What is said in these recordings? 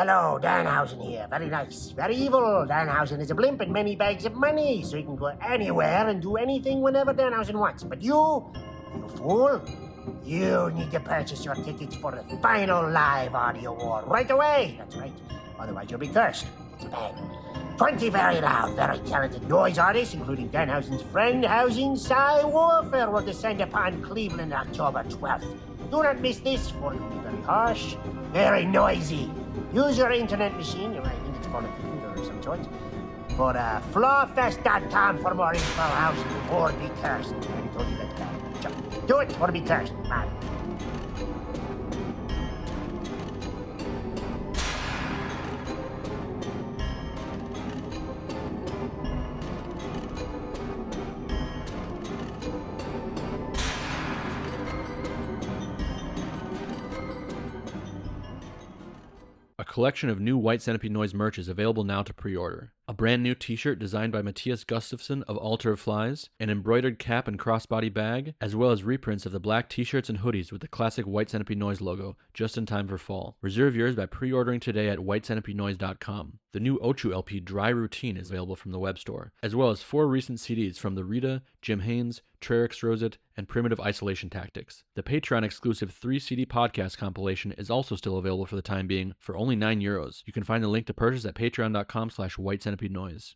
Hello, Danhausen here. Very nice. Very evil. Danhausen is a blimp and many bags of money, so he can go anywhere and do anything whenever Danhausen wants. But you fool, you need to purchase your tickets for the final live audio war right away. That's right. Otherwise, you'll be cursed. It's bad. 20 very loud, very talented noise artists, including Danhausen's friend housing PSYWARFARE, will descend upon Cleveland October 12th. Do not miss this, for it will be very harsh, very noisy. Use your internet machine, I think it's called a computer of some sort, for flawfest.com for more info, housing, or be cursed. I already told you that's bad. So, do it, or be cursed. Bye. A collection of new White Centipede Noise merch is available now to pre-order. A brand new t-shirt designed by Matthias Gustafsson of Altar of Flies, an embroidered cap and crossbody bag, as well as reprints of the black t-shirts and hoodies with the classic White Centipede Noise logo, just in time for fall. Reserve yours by pre-ordering today at whitecentipedenoise.com. The new Ochu LP Dry Routine is available from the web store, as well as 4 recent CDs from The Rita, Jim Haynes, Trerix Roset, and Primitive Isolation Tactics. The Patreon-exclusive 3-CD podcast compilation is also still available for the time being for only €9. You can find the link to purchase at patreon.com/whitecentipedeNoise.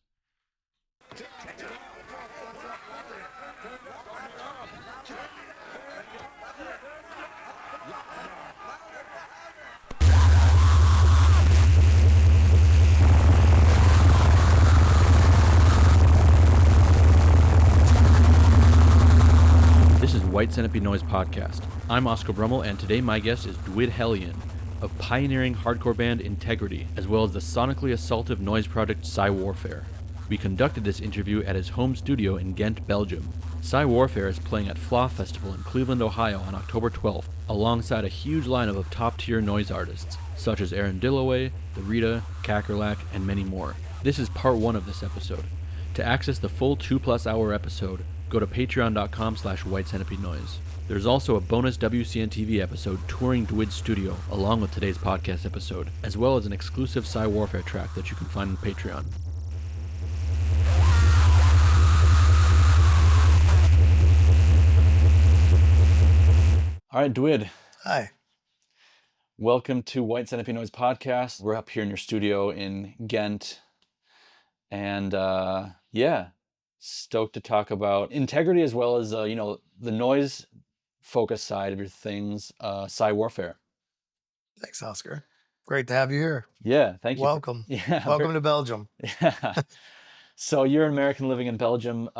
This is White Centipede Noise Podcast. I'm Oscar Brummel, and today my guest is Dwid Hellion of pioneering hardcore band Integrity, as well as the sonically assaultive noise project PSYWARFARE. We conducted this interview at his home studio in Ghent, Belgium. PSYWARFARE is playing at F.L.A.W Festival in Cleveland, Ohio on October 12th, alongside a huge lineup of top-tier noise artists, such as Aaron Dilloway, The Rita, Kakerlak, and many more. This is part 1 of this episode. To access the full 2+ hour episode, go to patreon.com/whitecentipedenoise. There's also a bonus WCN TV episode touring Dwid's studio along with today's podcast episode, as well as an exclusive PSYWARFARE track that you can find on Patreon. All right, Dwid. Hi. Welcome to White Centipede Noise Podcast. We're up here in your studio in Ghent. And stoked to talk about Integrity as well as, the noise focus side of your things, PSYWARFARE. Thanks, Oscar. Great to have you here. Yeah, thank you. Welcome. Welcome to Belgium. Yeah. So you're an American living in Belgium.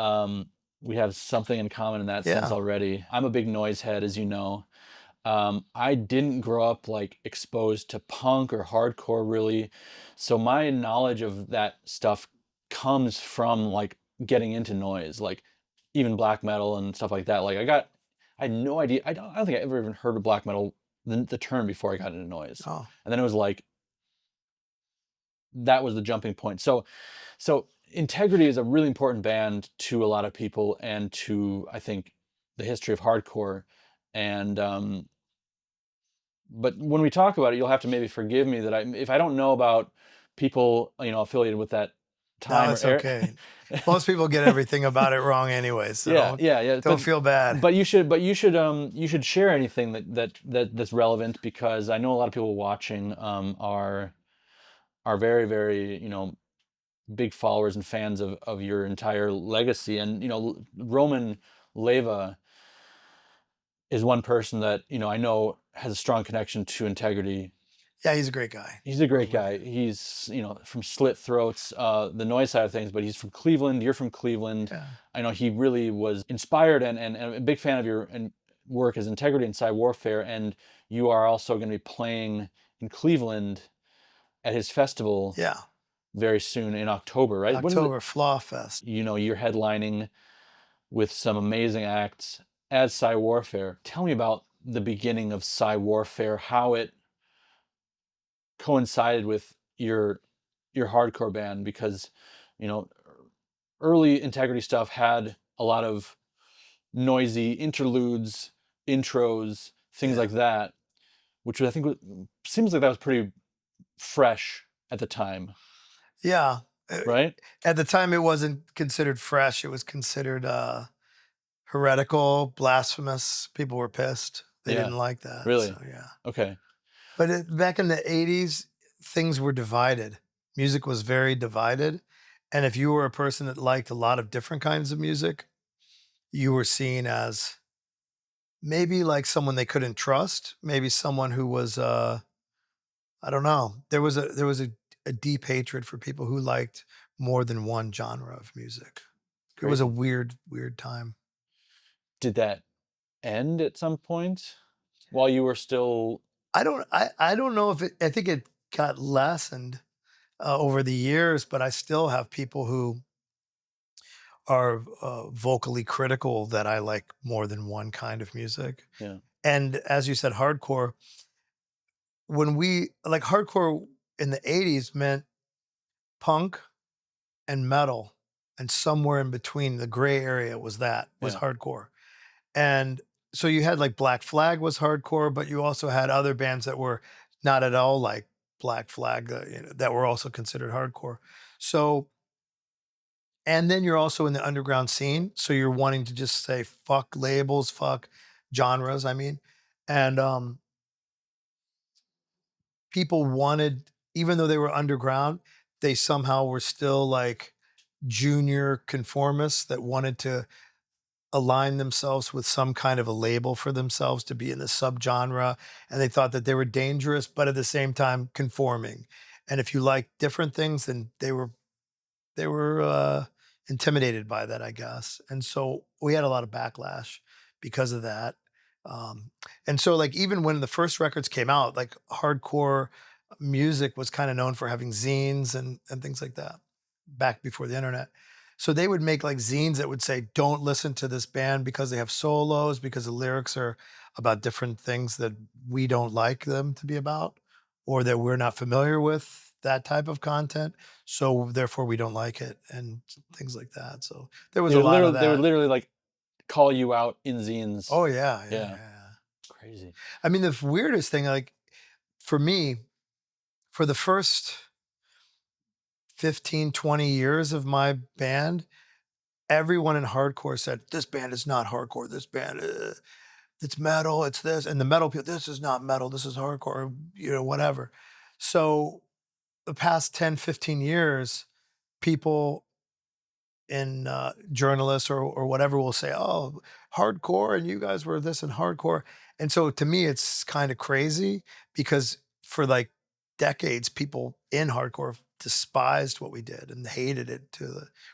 We have something in common in that sense already. I'm a big noise head, as you know. I didn't grow up exposed to punk or hardcore really. So my knowledge of that stuff comes from getting into noise, even black metal and stuff like that. I had no idea. I don't think I ever even heard of black metal, the term, before I got into noise. Oh. And then it was that was the jumping point. So Integrity is a really important band to a lot of people and to, I think, the history of hardcore. And but when we talk about it, you'll have to maybe forgive me that if I don't know about people, affiliated with that time. No, it's okay. Most people get everything about it wrong anyway, so yeah. Don't feel bad. But you should share anything that's relevant, because I know a lot of people watching are very, very, big followers and fans of your entire legacy. And Roman Leva is one person that I know has a strong connection to Integrity. Yeah, he's a great guy. He's a great guy. He's, from Slit Throats, the noise side of things, but he's from Cleveland. You're from Cleveland. Yeah. I know he really was inspired and a big fan of your work as Integrity and PSYWARFARE. And you are also going to be playing in Cleveland at his festival very soon in October, right? October, F.L.A.W Fest. You're headlining with some amazing acts as PSYWARFARE. Tell me about the beginning of PSYWARFARE, how it coincided with your hardcore band, because early Integrity stuff had a lot of noisy interludes, intros, things like that, which I think seems like that was pretty fresh at the time. Yeah. Right? At the time, it wasn't considered fresh. It was considered heretical, blasphemous. People were pissed. They didn't like that. Really? So, yeah. Okay. But back in the 80s, things were divided. Music was very divided. And if you were a person that liked a lot of different kinds of music, you were seen as maybe like someone they couldn't trust, maybe someone who was I don't know. There was a deep hatred for people who liked more than one genre of music. It was a Crazy. weird time. Did that end at some point while you were still? I don't know if I think it got lessened over the years, but I still have people who are vocally critical that I like more than one kind of music. Yeah. And as you said, hardcore, when we like hardcore in the 80s meant punk and metal, and somewhere in between, the gray area was hardcore. And so you had like Black Flag was hardcore, but you also had other bands that were not at all like Black Flag, that were also considered hardcore. So, and then you're also in the underground scene. So you're wanting to just say, fuck labels, fuck genres, I mean. And people wanted, even though they were underground, they somehow were still like junior conformists that wanted to align themselves with some kind of a label for themselves to be in the subgenre. And they thought that they were dangerous, but at the same time conforming. And if you like different things, then they were intimidated by that, I guess. And so we had a lot of backlash because of that. And so like even when the first records came out, like hardcore music was kind of known for having zines and things like that back before the internet. So they would make like zines that would say, don't listen to this band because they have solos, because the lyrics are about different things that we don't like them to be about, or that we're not familiar with that type of content. So therefore we don't like it and things like that. So there was a lot of They would that. literally like call you out in zines. Oh yeah. Yeah. Crazy. I mean, the weirdest thing, like for me, for the first 15, 20 years of my band, everyone in hardcore said, this band is not hardcore. This band, it's metal, it's this. And the metal people, this is not metal, this is hardcore, whatever. So the past 10, 15 years, people in journalists or whatever will say, oh, hardcore, and you guys were this and hardcore. And so to me, it's kind of crazy because for like decades, people in hardcore despised what we did and hated it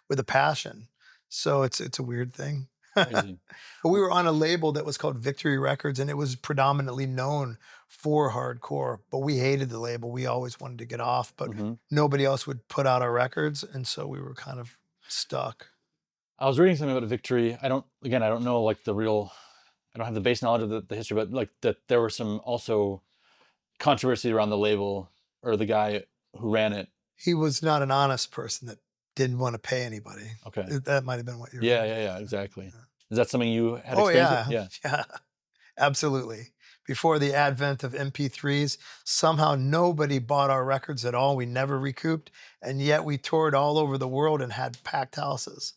with a passion. So it's a weird thing. Crazy. But we were on a label that was called Victory Records, and it was predominantly known for hardcore, but we hated the label. We always wanted to get off, but nobody else would put out our records. And so we were kind of stuck. I was reading something about Victory. I don't know like I don't have the base knowledge of the history, but like that there were some also controversy around the label or the guy who ran it. He was not an honest person that didn't want to pay anybody. Okay. That might have been what you're Yeah, exactly. Yeah. Is that something you had Oh experienced yeah. with? Yeah. Absolutely. Before the advent of MP3s, somehow nobody bought our records at all. We never recouped, and yet we toured all over the world and had packed houses.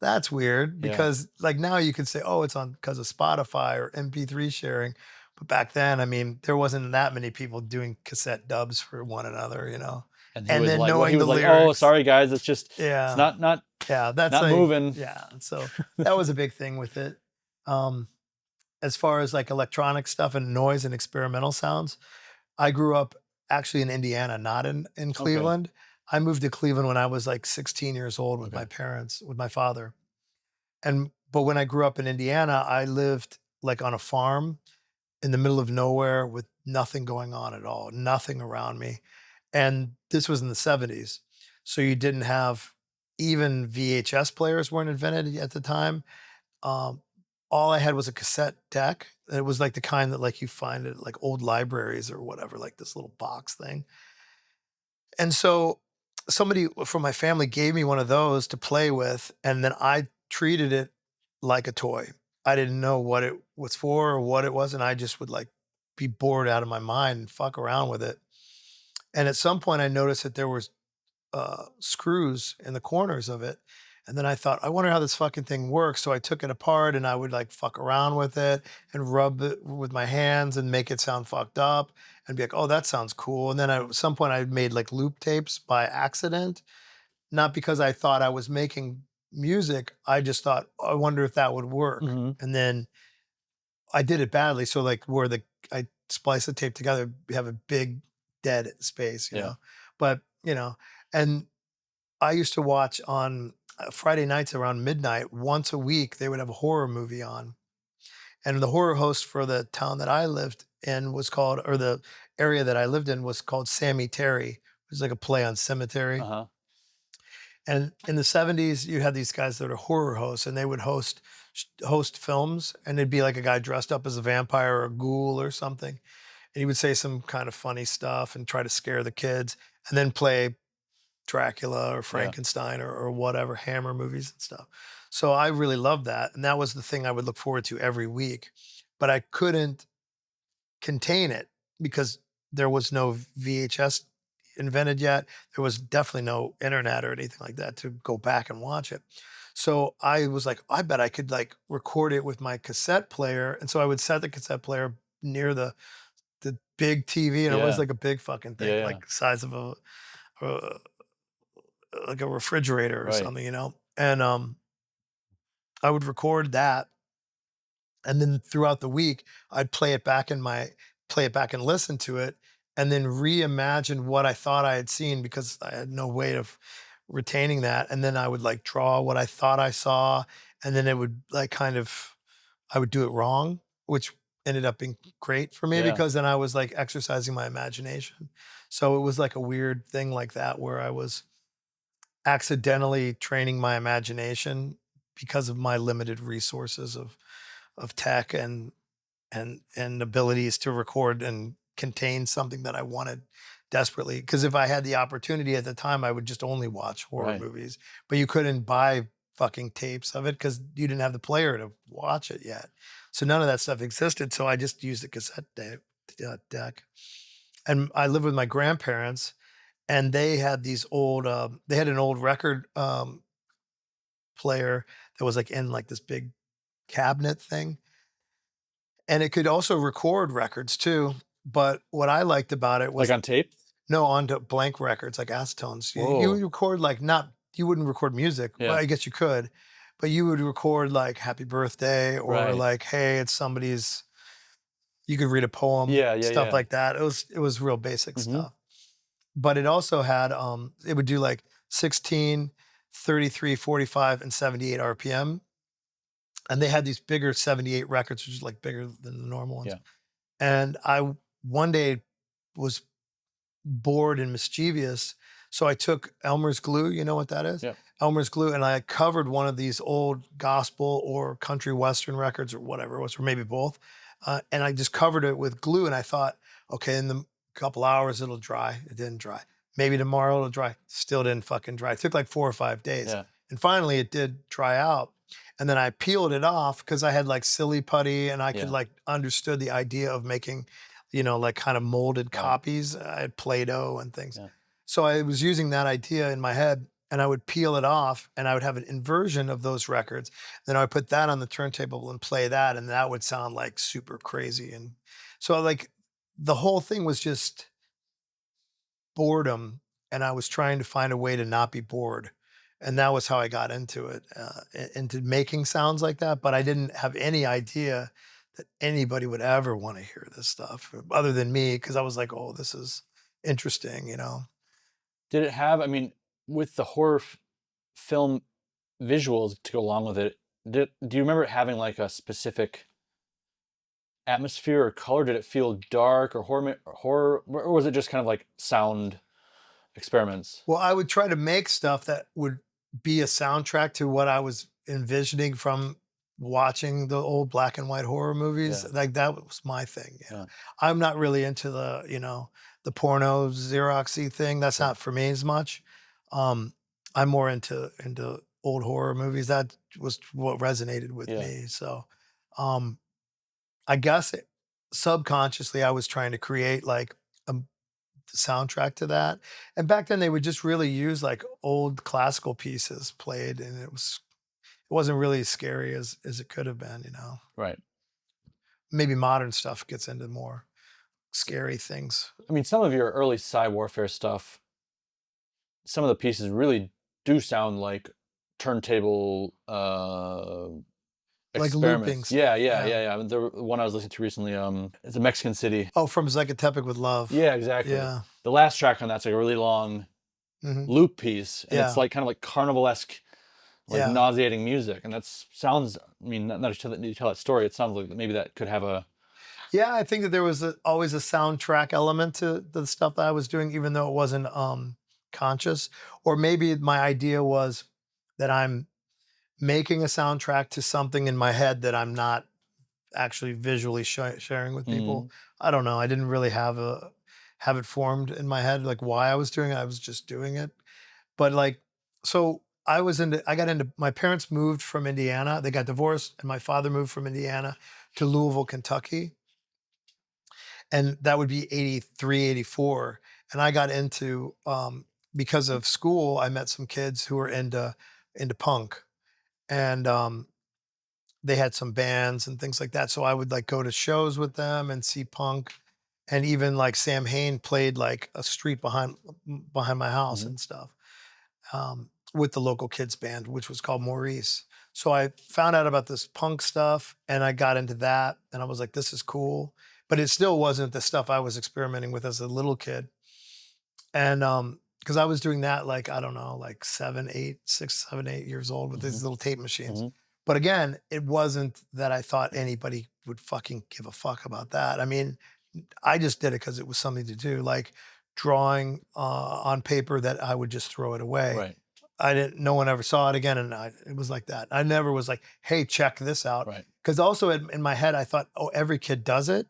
That's weird because like now you could say, oh, it's on because of Spotify or MP3 sharing. But back then, I mean, there wasn't that many people doing cassette dubs for one another, And then like, knowing he was the like, lyrics. oh, sorry guys, it's just yeah, it's not that's not like, moving. Yeah. So that was a big thing with it. As far as like electronic stuff and noise and experimental sounds, I grew up actually in Indiana, not in Cleveland. Okay. I moved to Cleveland when I was like 16 years old with my parents, with my father. But when I grew up in Indiana, I lived like on a farm in the middle of nowhere with nothing going on at all, nothing around me. And this was in the 70s. So you didn't have, even VHS players weren't invented at the time. All I had was a cassette deck. It was like the kind that like you find at like old libraries or whatever, like this little box thing. And so somebody from my family gave me one of those to play with, and then I treated it like a toy. I didn't know what it was for or what it was, and I just would like be bored out of my mind and fuck around with it. And at some point I noticed that there was screws in the corners of it. And then I thought, I wonder how this fucking thing works. So I took it apart and I would like fuck around with it and rub it with my hands and make it sound fucked up and be like, oh, that sounds cool. And then at some point I made like loop tapes by accident, not because I thought I was making music. I just thought, I wonder if that would work. Mm-hmm. And then I did it badly. So like where I splice the tape together, we have a big dead space, you Yeah. know, but you know, and I used to watch on Friday nights around midnight, once a week, they would have a horror movie on. And the horror host for the town that I lived in was called, or the area that I lived in was called Sammy Terry. It was like a play on cemetery. Uh-huh. And in the 70s, you had these guys that are horror hosts, and they would host films, and it'd be like a guy dressed up as a vampire or a ghoul or something. And he would say some kind of funny stuff and try to scare the kids, and then play Dracula or Frankenstein or whatever, Hammer movies and stuff. So I really loved that. And that was the thing I would look forward to every week. But I couldn't contain it because there was no VHS invented yet. There was definitely no internet or anything like that to go back and watch it. So I was like, I bet I could like record it with my cassette player. And so I would set the cassette player near the big TV, and it was Yeah. like a big fucking thing, Yeah. like the size of like a refrigerator or Right. something, you know? And I would record that. And then throughout the week, I'd play it back and listen to it and then reimagine what I thought I had seen because I had no way of retaining that. And then I would like draw what I thought I saw. And then it would like I would do it wrong, which ended up being great for me Yeah. because then I was like exercising my imagination. So it was like a weird thing like that where I was accidentally training my imagination because of my limited resources of tech and abilities to record and contain something that I wanted desperately. Because if I had the opportunity at the time, I would just only watch horror Right. movies. But you couldn't buy fucking tapes of it because you didn't have the player to watch it yet. So none of that stuff existed. So I just used the cassette deck. And I lived with my grandparents, and they had these old. They had an old record player that was like in like this big cabinet thing, and it could also record records too. But what I liked about it was Like on tape? no, onto blank records like acetones. You Whoa. would record like not you wouldn't record music. Yeah. Well, I guess you could, but you would record like happy birthday or Right. like, hey, it's somebody's. You could read a poem, Yeah. stuff like that. It was real basic Mhm. stuff. But it also had it would do like 16, 33, 45, and 78 RPM. And they had these bigger 78 records, which is like bigger than the normal ones. Yeah. And I one day was bored and mischievous. So I took Elmer's glue, you know what that is? Yeah. Elmer's glue, and I covered one of these old gospel or country western records or whatever it was, or maybe both. And I just covered it with glue, and I thought, okay, in the couple hours it'll dry. It didn't dry. Maybe tomorrow it'll dry. Still didn't fucking dry. It took like 4 or 5 days. Yeah. And finally it did dry out. And then I peeled it off because I had like silly putty and I could Yeah. like understood the idea of making, you know, like kind of molded Right. copies. I had Play-Doh and things. Yeah. So I was using that idea in my head, and I would peel it off and I would have an inversion of those records. Then I would put that on the turntable and play that, and that would sound like super crazy. And so like the whole thing was just boredom, and I was trying to find a way to not be bored. And that was how I got into it, into making sounds like that. But I didn't have any idea that anybody would ever want to hear this stuff other than me, because I was like, oh, this is interesting, you know? Did it have, I mean, with the horror film visuals to go along with it, do you remember it having like a specific atmosphere or color? Did it feel dark or horror, or was it just kind of like sound experiments? Well, I would try to make stuff that would be a soundtrack to what I was envisioning from watching the old black and white horror movies. Yeah. Like that was my thing. Yeah. I'm not really into the, you know, the porno Xeroxy thing. That's not for me as much. I'm more into old horror movies. That was what resonated with Yeah. me. So I guess subconsciously I was trying to create like a the soundtrack to that. And back then they would just really use like old classical pieces played, and it wasn't really as scary as it could have been, you know. Right. Maybe modern stuff gets into more scary things. I mean, some of your early PSYWARFARE stuff, some of the pieces really do sound like turntable Like experiments. looping stuff, Yeah. yeah. I mean, the one I was listening to recently, it's a Mexican city. Oh, from Zygotepic with Love. Yeah, exactly. Yeah. The last track on that's like a really long loop piece, and it's Yeah. like kind of like carnival-esque, like Yeah. nauseating music, and sounds. I mean, not to tell that story. It sounds like maybe that could have a. Yeah, I think that there was always a soundtrack element to the stuff that I was doing, even though it wasn't conscious. Or maybe my idea was that I'm making a soundtrack to something in my head that I'm not actually visually sharing with people. I don't know. I didn't really have it formed in my head like why I was doing it. I was just doing it. But like, so I got into, my parents moved from Indiana. They got divorced, and my father moved from Indiana to Louisville, Kentucky. And that would be 83, 84. And I got into, because of school, I met some kids who were into punk. And they had some bands and things like that. So I would like go to shows with them and see punk. And even like Sam Hain played like a street behind my house and stuff, with the local kids band, which was called Maurice. So I found out about this punk stuff and I got into that, and I was like, this is cool. But it still wasn't the stuff I was experimenting with as a little kid. And because I was doing that like, I don't know, like 6, 7, 8 years old with these little tape machines. But again, it wasn't that I thought anybody would fucking give a fuck about that. I mean, I just did it because it was something to do, like drawing on paper that I would just throw it away. Right. No one ever saw it again, and it was like that. I never was like, hey, check this out. Right. Because also in my head, I thought, oh, every kid does it,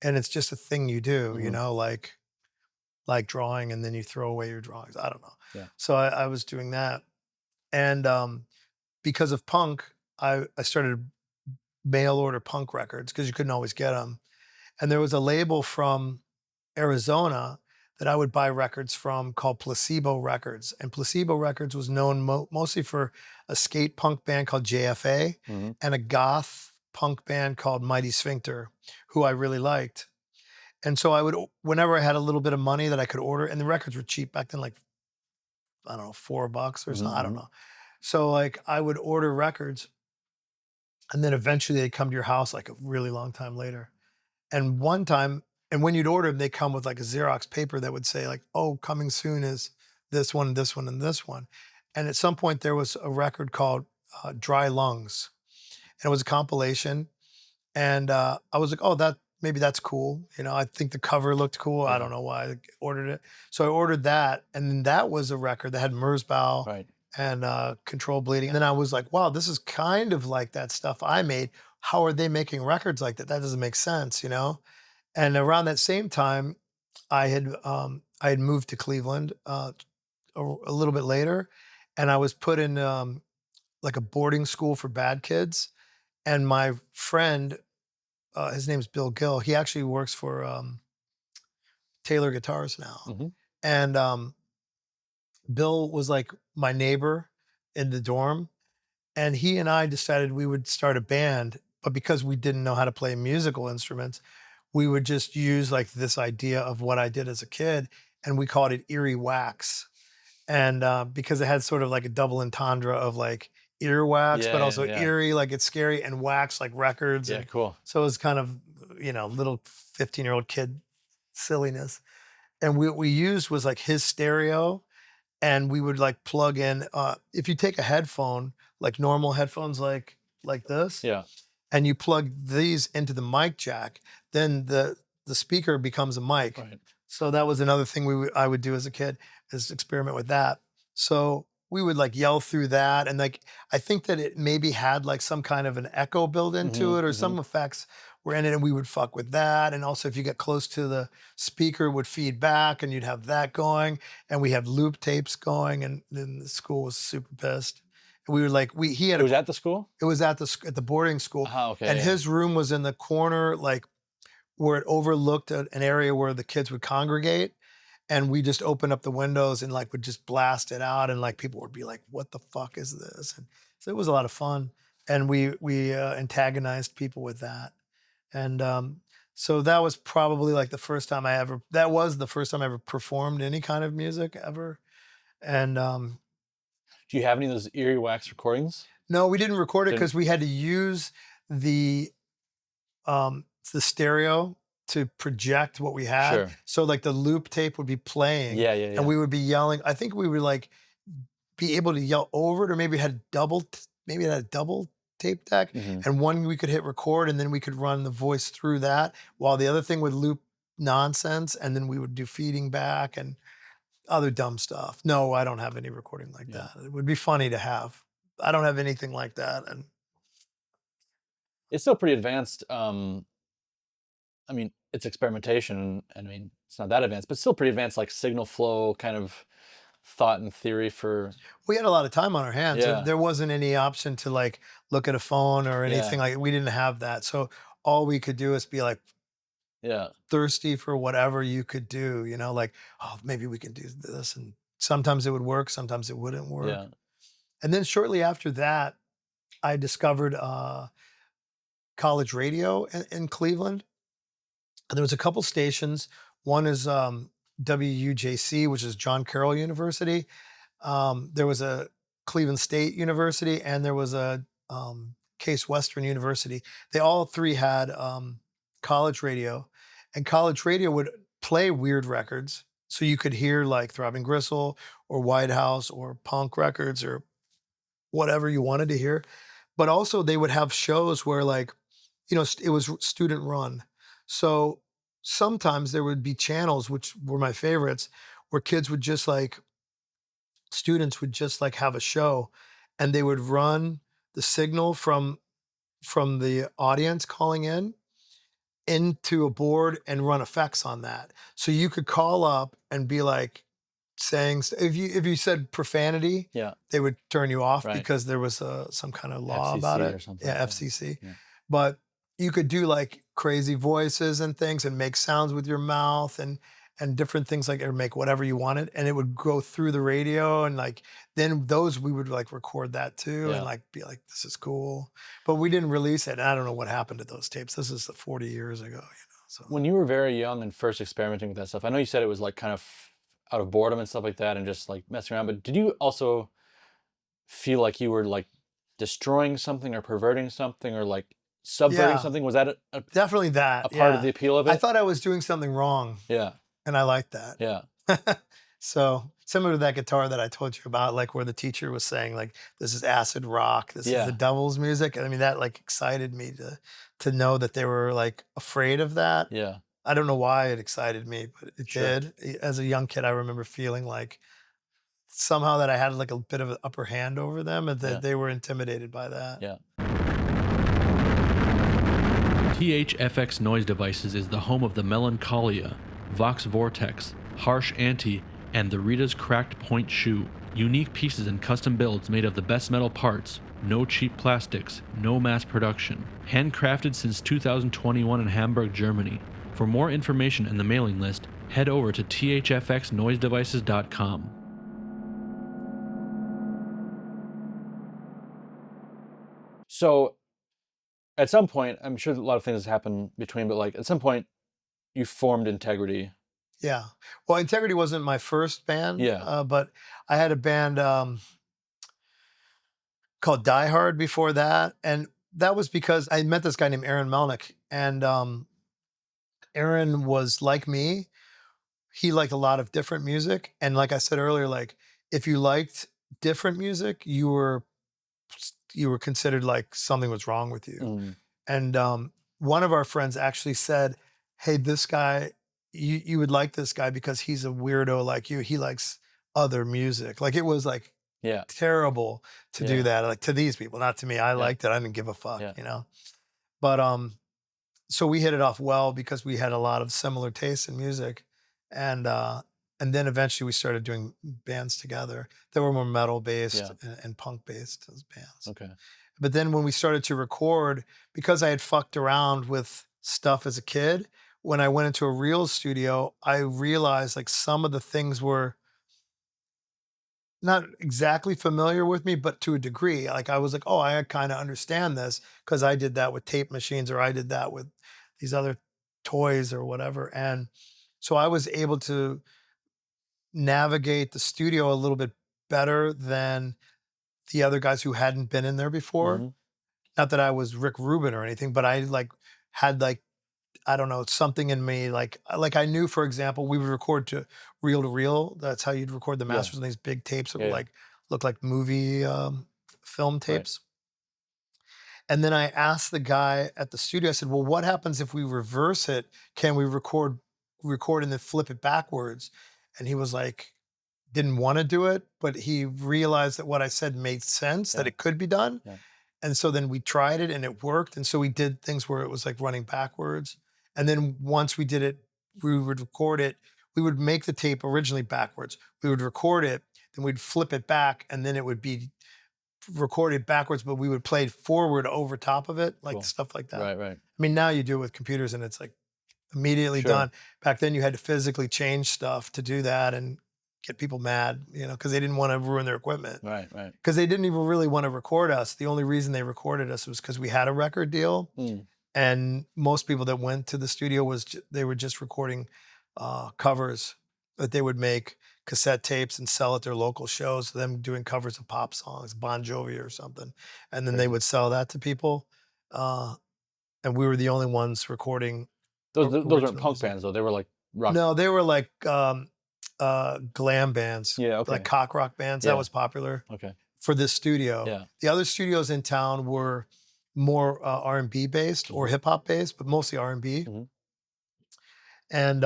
and it's just a thing you do, you know, like drawing, and then you throw away your drawings. I don't know. Yeah. So I was doing that, and because of punk, I started mail order punk records because you couldn't always get them. And there was a label from Arizona that I would buy records from called Placebo Records. And Placebo Records was known mostly for a skate punk band called JFA and a goth punk band called Mighty Sphincter, who I really liked. And so I would, whenever I had a little bit of money that I could order, and the records were cheap back then, like, I don't know, $4 or something, I don't know. So like I would order records, and then eventually they'd come to your house like a really long time later. And one time, and when you'd order them, they come with like a Xerox paper that would say like, oh, coming soon is this one, this one, and this one. And at some point there was a record called Dry Lungs, and it was a compilation. And I was like, oh, maybe that's cool. You know, I think the cover looked cool. I don't know why I ordered it. So I ordered that, and then that was a record that had Merzbow and Control Bleeding. And then I was like, wow, this is kind of like that stuff I made. How are they making records like that? That doesn't make sense, you know? And around that same time, I had moved to Cleveland a little bit later, and I was put in like a boarding school for bad kids. And my friend, his name's Bill Gill. He actually works for Taylor Guitars now. And Bill was like my neighbor in the dorm. And he and I decided we would start a band. But because we didn't know how to play musical instruments, we would just use like this idea of what I did as a kid. And we called it Eerie Wax. And because it had sort of like a double entendre of like earwax, but also eerie, like it's scary, and wax, like records. Yeah, and cool. So it was kind of, you know, little 15-year-old kid silliness. And what we used was like his stereo, and we would like plug in, if you take a headphone, like normal headphones, like this, and you plug these into the mic jack, then the speaker becomes a mic. Right. So that was another thing I would do as a kid, is experiment with that. So we would like yell through that, and like I think that it maybe had like some kind of an echo built into it, or some effects were in it, and we would fuck with that. And also, if you get close to the speaker, it would feed back, and you'd have that going. And we had loop tapes going, and then the school was super pissed. And we were like, It was at the school? It was at the boarding school. Okay. And his room was in the corner, like where it overlooked an area where the kids would congregate. and we just opened up the windows and like would just blast it out, and like people would be like, "What the fuck is this?" And so it was a lot of fun, and we antagonized people with that, and so that was probably like the first time that was the first time I ever performed any kind of music ever, and Do you have any of those Eerie Wax recordings? no, we didn't record it Didn't- because we had to use the stereo to project what we had. Sure. So like the loop tape would be playing, Yeah. and we would be yelling. I think we would like be able to yell over it, or maybe it had a double tape deck, Mhm. and one we could hit record, and then we could run the voice through that, while the other thing would loop nonsense, and then we would do feeding back and other dumb stuff. No, I don't have any recording like Yeah. that. It would be funny to have. I don't have anything like that, and It's still pretty advanced. I mean, it's experimentation, and I mean, it's not that advanced, but still pretty advanced, like signal flow kind of thought and theory for. we had a lot of time on our hands. Yeah. There wasn't any option to like look at a phone or anything like. We didn't have that, so all we could do is be like Yeah. thirsty for whatever you could do. Like, oh, maybe we can do this, and sometimes it would work, sometimes it wouldn't work. Yeah. And then shortly after that, I discovered college radio in Cleveland. And there was a couple stations. One is WUJC, which is John Carroll University. There was a Cleveland State University, and there was a Case Western University. They all three had college radio, and college radio would play weird records. So you could hear like Throbbing Gristle or White House or punk records or whatever you wanted to hear. But also they would have shows where like, it was student run. So sometimes there would be channels, which were my favorites, where students would just like have a show, and they would run the signal from the audience calling in into a board and run effects on that. So you could call up and be like saying, if you said profanity, Yeah. they would turn you off Right. because there was some kind of law FCC about it. or something Yeah, like that. FCC. Yeah. But you could do like crazy voices and things and make sounds with your mouth and different things like, or make whatever you wanted, and it would go through the radio, and like then those we would like record that too. Yeah. And like be like, this is cool. But we didn't release it. And I don't know what happened to those tapes. This is 40 years ago, so When you were very young and first experimenting with that stuff, I know you said it was like kind of out of boredom and stuff like that and just like messing around, but did you also feel like you were like destroying something or perverting something or like subverting Yeah. something? Was that a definitely that. part of the appeal of it? I thought I was doing something wrong, Yeah. and I liked that. Yeah. So similar to that guitar that I told you about, like where the teacher was saying like, this is acid rock, this Yeah. is the devil's music. I mean, that like excited me to know that they were like afraid of that. Yeah. I don't know why it excited me, but it Sure. did. As a young kid, I remember feeling like somehow that I had like a bit of an upper hand over them, and that Yeah. they were intimidated by that. Yeah. THFX Noise Devices is the home of the Melancholia, Vox Vortex, Harsh Anti, and the Rita's Cracked Point Shoe. Unique pieces and custom builds made of the best metal parts, no cheap plastics, no mass production. Handcrafted since 2021 in Hamburg, Germany. For more information and the mailing list, head over to thfxnoisedevices.com. So, at some point, I'm sure a lot of things happen between, but like at some point, you formed Integrity. Yeah. Well, Integrity wasn't my first band. Yeah. But I had a band called Die Hard before that. And that was because I met this guy named Aaron Melnick. And Aaron was like me. He liked a lot of different music. And like I said earlier, like if you liked different music, you were considered like something was wrong with you. Mm. And one of our friends actually said, hey, this guy, you would like this guy because he's a weirdo like you. He likes other music. Like it was like Yeah. terrible to Yeah. do that, like to these people, not to me. I liked it. I didn't give a fuck, Yeah. But so we hit it off well because we had a lot of similar tastes in music. And then eventually we started doing bands together that were more metal based and punk based as bands. Okay. But then when we started to record, because I had fucked around with stuff as a kid, when I went into a real studio, I realized like some of the things were not exactly familiar with me, but to a degree. Like I was like, oh, I kind of understand this because I did that with tape machines or I did that with these other toys or whatever. And so I was able to navigate the studio a little bit better than the other guys who hadn't been in there before. Mm-hmm. Not that I was Rick Rubin or anything, but I like had like, I don't know, something in me. Like I knew, for example, we would record to reel. That's how you'd record the Yeah. masters on these big tapes that Yeah, would yeah. like look like movie film Right. tapes. And then I asked the guy at the studio, I said, well, what happens if we reverse it? Can we record and then flip it backwards? And he was like, didn't want to do it, but he realized that what I said made sense, that Yeah. it could be done. Yeah. And so then we tried it and it worked. And so we did things where it was like running backwards. And then once we did it, we would record it. We would make the tape originally backwards. We would record it, then we'd flip it back, and then it would be recorded backwards, but we would play it forward over top of it, like Cool. stuff like that. Right. I mean, now you do it with computers and it's like immediately Sure. done. Back then you had to physically change stuff to do that and get people mad, because they didn't want to ruin their equipment. Right. Because they didn't even really want to record us. The only reason they recorded us was because we had a record deal. Mm. And most people that went to the studio they were just recording covers that they would make cassette tapes and sell at their local shows. Them doing covers of pop songs, Bon Jovi or something, and then they Crazy. would sell that to people. And we were the only ones recording. Those aren't original punk music. bands though. They were like rock. No, they were like glam bands. Yeah. Okay. Like cock rock bands. Yeah. That was popular Okay. for this studio. Yeah. The other studios in town were more R&B based or hip hop based, but mostly R&B. Mhm. And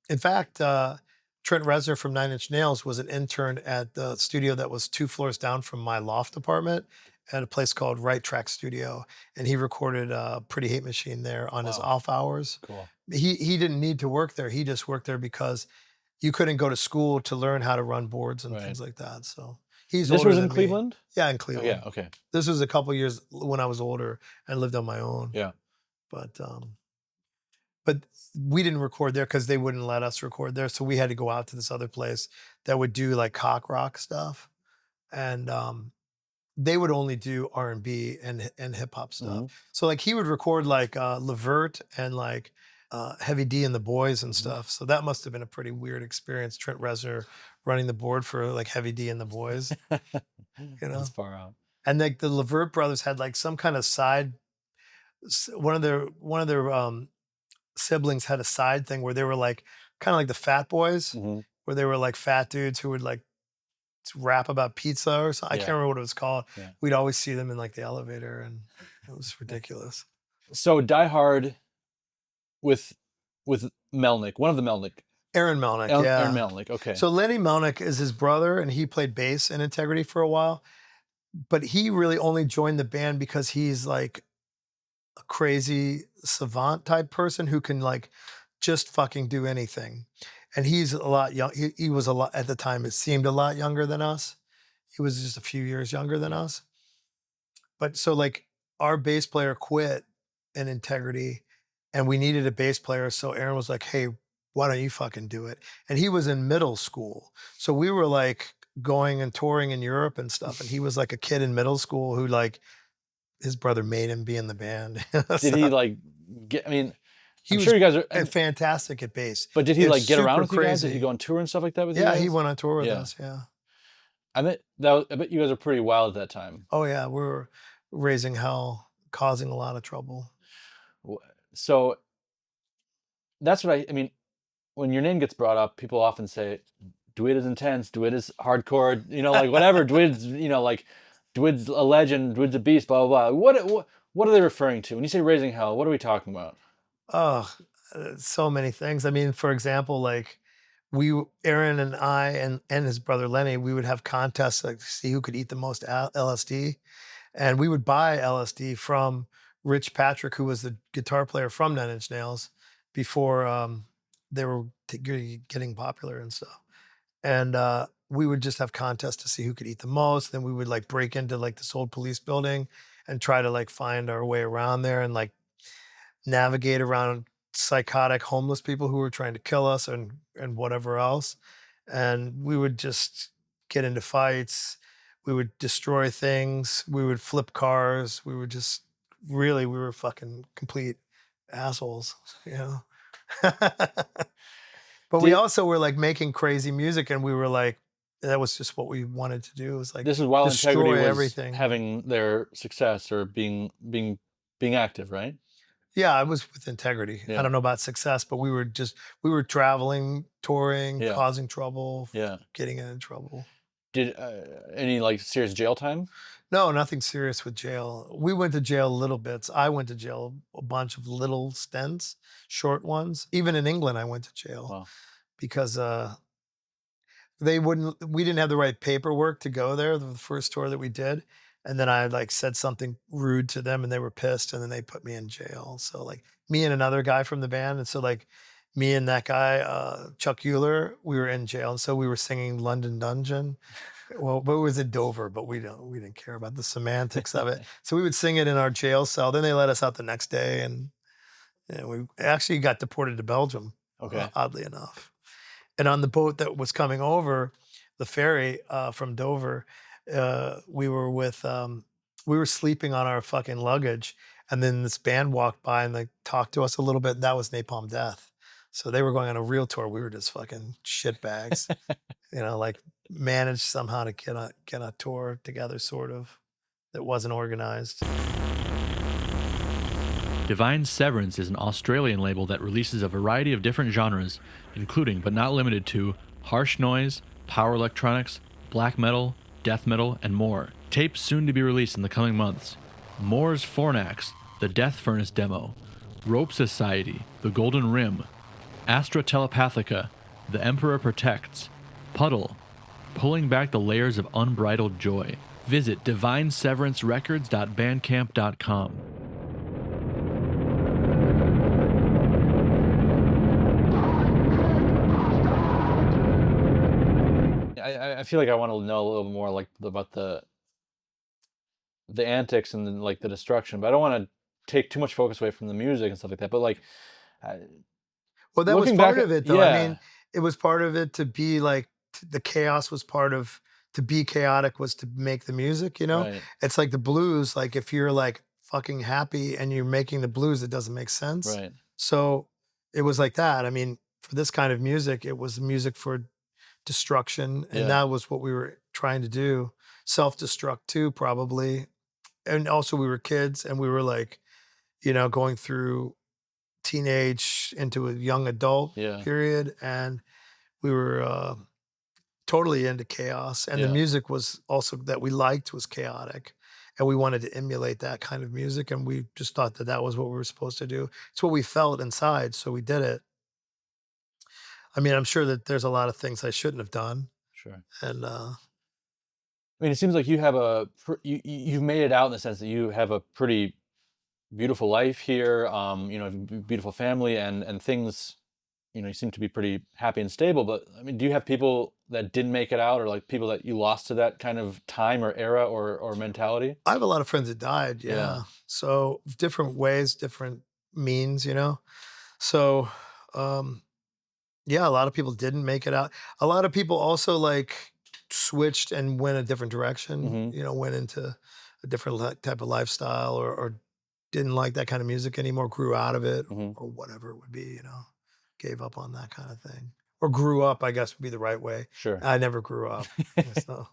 in fact, Trent Reznor from Nine Inch Nails was an intern at the studio that was 2 floors down from my loft apartment at a place called Right Track Studio. And he recorded Pretty Hate Machine there on his Wow. off hours. Cool. He didn't need to work there. He just worked there because you couldn't go to school to learn how to run boards and Right. things like that. So he's This older was than in me. Cleveland? Yeah, in Oh, Cleveland. yeah. Okay. This was a couple years when I was older and lived on my own. Yeah. But we didn't record there because they wouldn't let us record there. So we had to go out to this other place that would do like cock rock stuff. And they would only do R&B and hip hop stuff. Mhm. So like he would record like Levert and like Heavy D and the Boys and Mhm. stuff. So that must have been a pretty weird experience. Trent Reznor running the board for like Heavy D and the Boys. That's far out. And like the Levert brothers had like some kind of side. One of their siblings had a side thing where they were like kind of like the Fat Boys, Mhm. where they were like fat dudes who would like rap about pizza or something. I Yeah. can't remember what it was called. Yeah. We'd always see them in like the elevator, and it was ridiculous. So Die Hard with Melnick, one of the Melnick. Aaron Melnick, yeah. Aaron Melnick. Okay. So Lenny Melnick is his brother, and he played bass in Integrity for a while. But he really only joined the band because he's like a crazy savant type person who can like just fucking do anything. And he's a lot young. He was a lot at the time. It seemed a lot younger than us. He was just a few years younger than us. But so like our bass player quit in Integrity, and we needed a bass player. So Aaron was like, "Hey, why don't you fucking do it?" And he was in middle school, so we were like going and touring in Europe and stuff. And he was like a kid in middle school who like his brother made him be in the band. Did he like get? I mean, He I'm was sure you guys are. fantastic at bass. But did he It's like get around with super you guys? Did crazy. he go on tour and stuff like that with you Yeah, guys? he went on tour with Yeah. us. Yeah. I bet you guys are pretty wild at that time. Oh yeah, we were raising hell, causing a lot of trouble. So that's what I mean. When your name gets brought up, people often say, "Dwid is intense. Dwid is hardcore." Like whatever. Dwid's, like Dwid's a legend. Dwid's a beast. Blah blah blah. What are they referring to when you say raising hell? What are we talking about? Oh, so many things. I mean, for example, like Aaron and I and his brother Lenny, we would have contests like to see who could eat the most LSD, and we would buy LSD from Rich Patrick, who was the guitar player from Nine Inch Nails before they were getting popular and stuff. And we would just have contests to see who could eat the most. Then we would like break into like this old police building and try to like find our way around there and like navigate around psychotic homeless people who were trying to kill us and whatever else. And we would just get into fights. We would destroy things. We would flip cars. We would just we were fucking complete assholes, you know. But we Did- also were like making crazy music, and we were like, that was just what we wanted to do. It was like This is while Integrity was everything. having their success or being active, right? Yeah, I was with Integrity. I Yeah. don't know about success, but we were traveling, touring, Yeah. causing trouble, Yeah. getting in trouble. Did any like serious jail time? No, nothing serious with jail. We went to jail little bits. I went to jail a bunch of little stints, short ones. Even in England, I went to jail Wow. because we didn't have the right paperwork to go there, the first tour that we did. And then I like said something rude to them and they were pissed and then they put me in jail. So like me and another guy from the band. And so like me and that guy, Chuck Euler, we were in jail. And so we were singing London Dungeon. Well, but it was in Dover, but we didn't care about the semantics of it. So we would sing it in our jail cell. Then they let us out the next day and we actually got deported to Belgium, Okay. Oddly enough. And on the boat that was coming over, the ferry from Dover, we were sleeping on our fucking luggage. And then this band walked by and they talked to us a little bit. And that was Napalm Death. So they were going on a real tour. We were just fucking shitbags, like managed somehow to get a tour together, sort of, that wasn't organized. Divine Severance is an Australian label that releases a variety of different genres, including but not limited to harsh noise, power electronics, black metal, death metal, and more. Tapes soon to be released in the coming months: Moore's Fornax, The Death Furnace Demo, Rope Society, The Golden Rim, Astra Telepathica, The Emperor Protects, Puddle, Pulling Back the Layers of Unbridled Joy. Visit divineseverancerecords.bandcamp.com. I feel like I want to know a little more like about the antics and then like the destruction, but I don't want to take too much focus away from the music and stuff like that. But like, well, that was looking part back of it, though. I mean, it was part of it to be like the chaos was part of to be chaotic was to make the music. right. It's like the blues. Like if you're like fucking happy and you're making the blues, it doesn't make sense. Right. So it was like that. I mean, for this kind of music, it was music for destruction, and Yeah. that was what we were trying to do. Self-destruct too, probably. And also we were kids and we were like, going through teenage into a young adult Yeah. period, and we were totally into chaos, and the Yeah. music was also that we liked was chaotic, and we wanted to emulate that kind of music, and we just thought that that was what we were supposed to do. It's what we felt inside, so we did it. I mean, I'm sure that there's a lot of things I shouldn't have done, Sure. and I mean, it seems like you have you've made it out in the sense that you have a pretty beautiful life here. Beautiful family and things. You seem to be pretty happy and stable. But I mean, do you have people that didn't make it out, or like people that you lost to that kind of time or era or mentality? I have a lot of friends that died. Yeah. Yeah. So different ways, different means, So, yeah, a lot of people didn't make it out. A lot of people also like switched and went a different direction, Mhm. went into a different type of lifestyle or didn't like that kind of music anymore, grew out of it Mhm. or whatever it would be, gave up on that kind of thing. Or grew up, I guess would be the right way. Sure. I never grew up. So.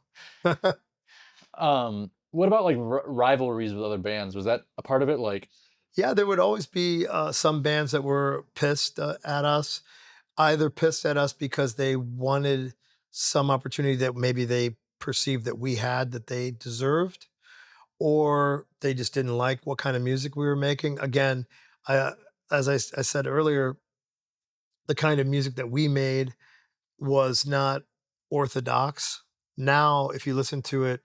What about like rivalries with other bands? Was that a part of it? Like, Yeah, there would always be some bands that were pissed at us, either pissed at us because they wanted some opportunity that maybe they perceived that we had that they deserved, or they just didn't like what kind of music we were making. Again, I, as I said earlier, the kind of music that we made was not orthodox. Now, if you listen to it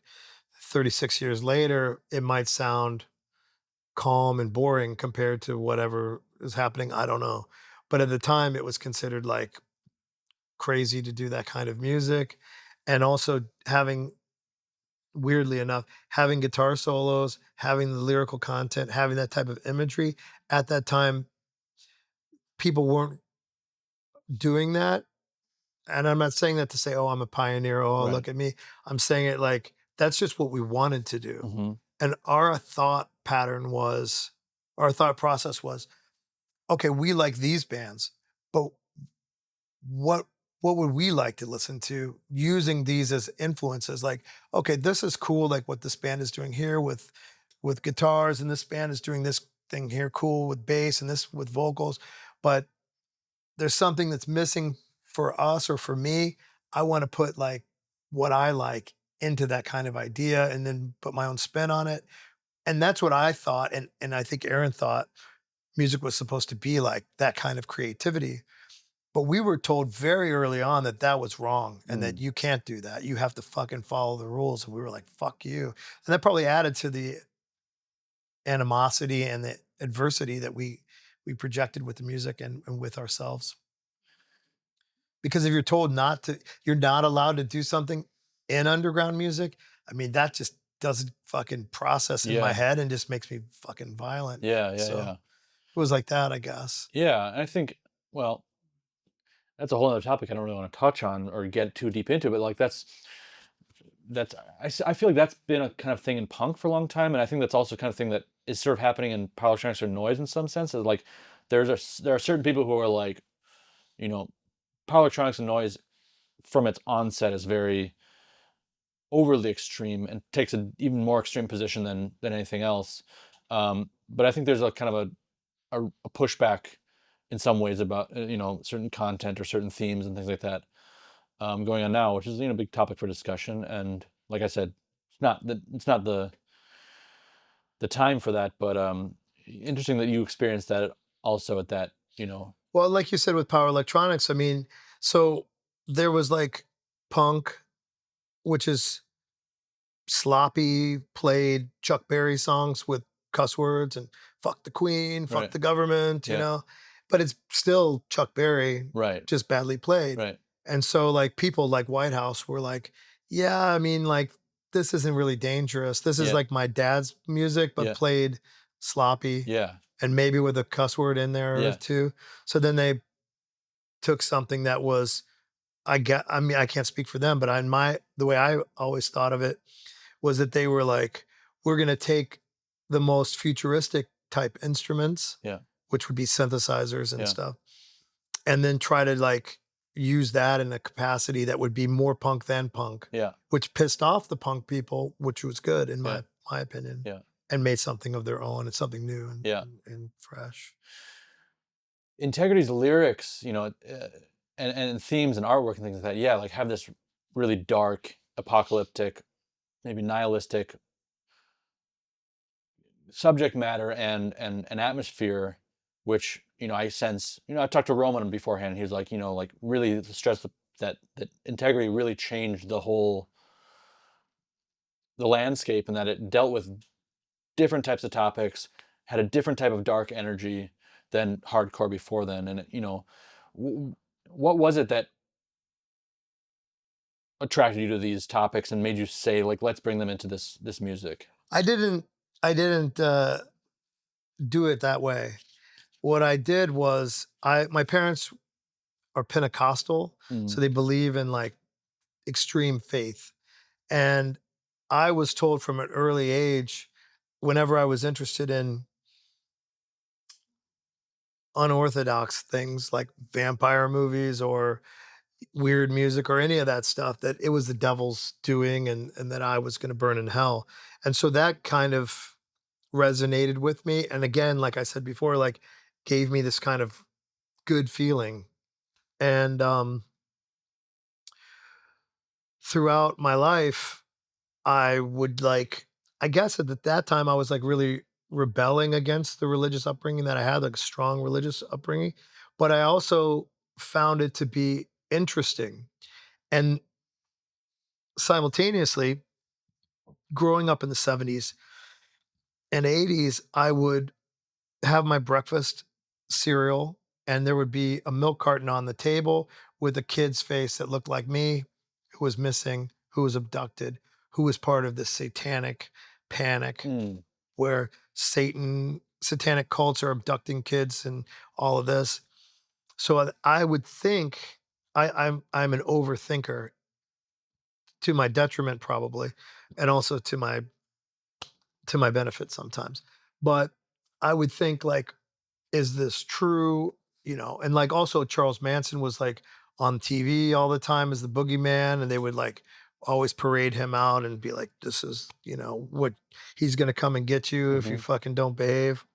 36 years later, it might sound calm and boring compared to whatever is happening. I don't know. But at the time, it was considered like crazy to do that kind of music. And also weirdly enough, having guitar solos, having the lyrical content, having that type of imagery at that time, people weren't doing that. And I'm not saying that to say, oh, I'm a pioneer. Oh, Right. look at me. I'm saying it like, that's just what we wanted to do. Mm-hmm. And our thought process was, okay, we like these bands, but what would we like to listen to using these as influences? Like, okay, this is cool, like what this band is doing here with guitars, and this band is doing this thing here, cool with bass, and this with vocals. But there's something that's missing for us or for me. I want to put like what I like into that kind of idea and then put my own spin on it. And that's what I thought. And I think Aaron thought music was supposed to be like that kind of creativity. But we were told very early on that that was wrong and that you can't do that. You have to fucking follow the rules. And we were like, fuck you. And that probably added to the animosity and the adversity that we projected with the music and with ourselves. Because if you're told you're not allowed to do something in underground music, I mean, that just doesn't fucking process in my head and just makes me fucking violent. Yeah. So it was like that, I guess. Yeah. I think, well, that's a whole other topic I don't really want to touch on or get too deep into, but like I feel like that's been a kind of thing in punk for a long time, and I think that's also kind of thing that is sort of happening in power electronics or noise in some sense. Is like there are certain people who are like, you know, power electronics and noise from its onset is very overly extreme and takes an even more extreme position than anything else. But I think there's a kind of a pushback in some ways about certain content or certain themes and things like that going on now, which is a big topic for discussion. And like I said, it's not the time for that, but interesting that you experienced that also at that. Well, like you said with power electronics, I mean, so there was like punk, which is sloppy, played Chuck Berry songs with cuss words and fuck the queen, fuck Right. the government, you Yeah. know, but it's still Chuck Berry, Right. just badly played. Right. And so like people like White House were like, yeah, I mean, like this isn't really dangerous. This is Yeah. like my dad's music, but Yeah. played sloppy Yeah. and maybe with a cuss word in there Yeah. or two. So then they took something that was, I mean, I can't speak for them, but the way I always thought of it was that they were like, we're going to take the most futuristic type instruments, Yeah. which would be synthesizers and Yeah. stuff, and then try to like use that in a capacity that would be more punk than punk, Yeah. which pissed off the punk people, which was good in Yeah. my opinion, Yeah. and made something of their own and something new and, Yeah. and fresh. Integrity's lyrics, and themes and artwork and things like that, yeah, like have this really dark, apocalyptic, maybe nihilistic subject matter and an atmosphere, which I sense. I talked to Roman beforehand. He was like, like really stress that Integrity really changed the landscape, and that it dealt with different types of topics, had a different type of dark energy than hardcore before then. And what was it that attracted you to these topics and made you say, like, let's bring them into this music? I didn't do it that way. What I did was my parents are Pentecostal, so they believe in like extreme faith. And I was told from an early age, whenever I was interested in unorthodox things like vampire movies or weird music or any of that stuff, that it was the devil's doing and that I was going to burn in hell. And so that kind of resonated with me. And again, like I said before, like gave me this kind of good feeling. And throughout my life, I would like, I guess at that time I was like really rebelling against the religious upbringing that I had, like a strong religious upbringing. But I also found it to be interesting. And simultaneously, growing up in the 70s and 80s, I would have my breakfast cereal and there would be a milk carton on the table with a kid's face that looked like me, who was missing, who was abducted, who was part of this satanic panic where satanic cults are abducting kids and all of this. So I would think I'm an overthinker to my detriment probably, and also to my benefit sometimes. But I would think like, is this true? You know, and like also Charles Manson was like on TV all the time as the boogeyman, and they would like always parade him out and be like, this is, you know, what he's gonna come and get you if you Mhm. fucking don't behave.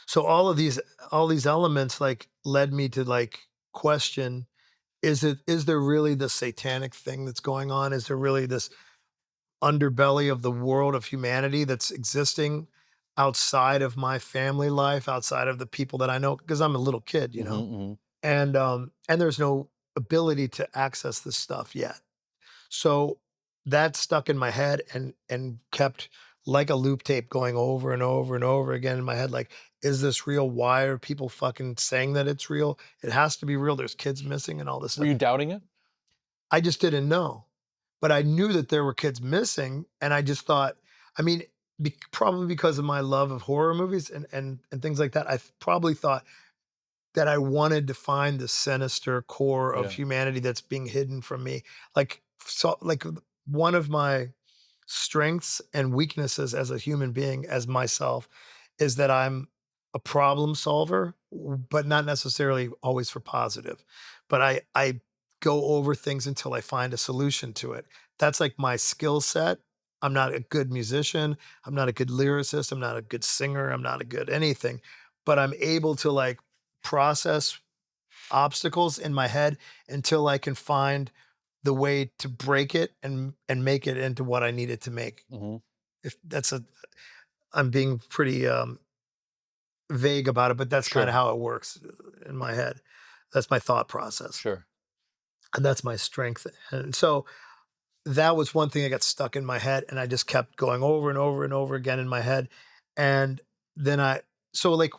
So all these elements like led me to like question, is there really this satanic thing that's going on? Is there really this underbelly of the world of humanity that's existing outside of my family life, outside of the people that I know? Because I'm a little kid, you Mhm, know, mhm. and there's no ability to access this stuff yet. So that stuck in my head and kept like a loop tape going over and over and over again in my head. Like, is this real? Why are people fucking saying that it's real? It has to be real. There's kids missing and all this Were stuff. you doubting it? I just didn't know. But I knew that there were kids missing, and I just thought, I mean, probably because of my love of horror movies and things like that, probably thought that I wanted to find the sinister core of Yeah. humanity that's being hidden from me. Like, so, like one of my strengths and weaknesses as a human being, as myself, is that I'm a problem solver, but not necessarily always for positive. But I go over things until I find a solution to it. That's like my skill set. I'm not a good musician. I'm not a good lyricist. I'm not a good singer. I'm not a good anything. But I'm able to like process obstacles in my head until I can find the way to break it and make it into what I need it to make. Mhm. If that's a I'm being pretty vague about it, but that's kind of Sure, how it works in my head. That's my thought process. sure. And that's my strength. And so that was one thing that got stuck in my head and I just kept going over and over and over again in my head. And then so like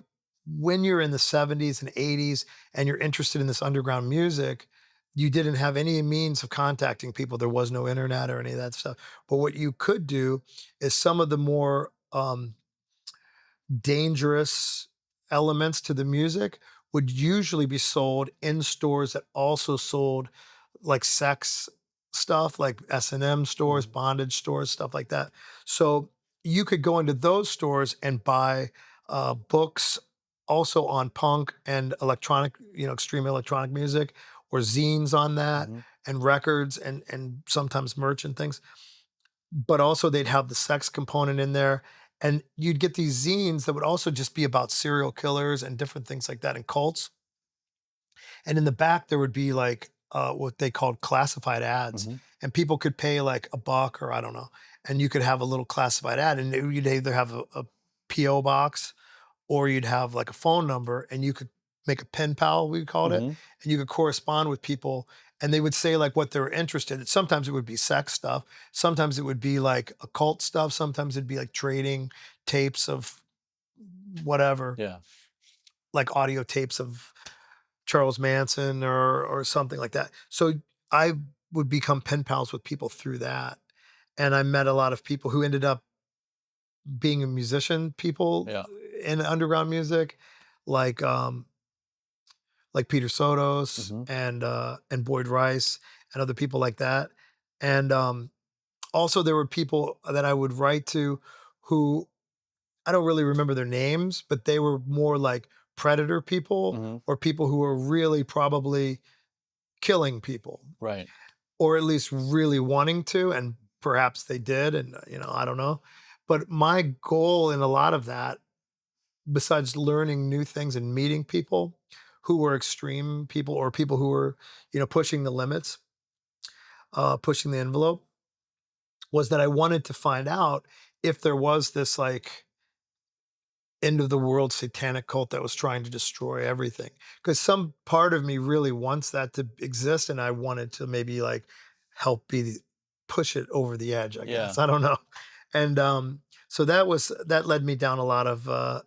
when you're in the 70s and 80s and you're interested in this underground music, you didn't have any means of contacting people. There was no internet or any of that stuff. But what you could do is some of the more dangerous elements to the music would usually be sold in stores that also sold like sex stuff, like S&M stores, Mhm, bondage stores, stuff like that. So you could go into those stores and buy books also on punk and electronic, you know, extreme electronic music, or zines on that, mhm. and records and sometimes merch and things. But also they'd have the sex component in there, and you'd get these zines that would also just be about serial killers and different things like that and cults. And in the back, there would be like what they called classified ads, Mhm. and people could pay like a buck or I don't know, and you could have a little classified ad, and you'd either have a PO box or you'd have like a phone number, and you could make a pen pal, we called it, Mhm. and you could correspond with people, and they would say like what they were interested in. Sometimes it would be sex stuff, sometimes it would be like occult stuff, sometimes it'd be like trading tapes of whatever, Yeah. like audio tapes of Charles Manson or something like that. So I would become pen pals with people through that. And I met a lot of people who ended up being a musician, people Yeah. in underground music, like like Peter Sotos Mhm. and Boyd Rice and other people like that. And also there were people that I would write to who I don't really remember their names, but they were more like predator people Mhm. or people who were really probably killing people, Right. or at least really wanting to, and perhaps they did, and you know, I don't know. But my goal in a lot of that, besides learning new things and meeting people who were extreme people or people who were, you know, pushing the limits, pushing the envelope, was that I wanted to find out if there was this like end of the world satanic cult that was trying to destroy everything. Because some part of me really wants that to exist, and I wanted to maybe like help push it over the edge, I Yeah. guess. I don't know. And so that led me down a lot of